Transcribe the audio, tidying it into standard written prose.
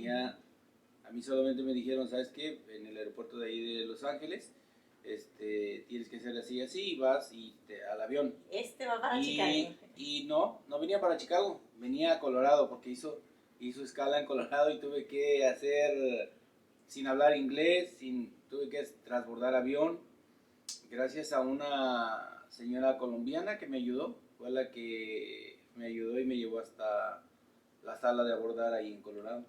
venía, a mí solamente me dijeron, ¿sabes qué? En el aeropuerto de ahí de Los Ángeles, tienes que hacer así, así, y vas al avión. Va para Chicago. Y no venía para Chicago, venía a Colorado, porque hizo escala en Colorado y tuve que hacer, sin hablar inglés, tuve que transbordar avión, gracias a una señora colombiana que me ayudó, fue la que me ayudó y me llevó hasta la sala de abordar ahí en Colorado.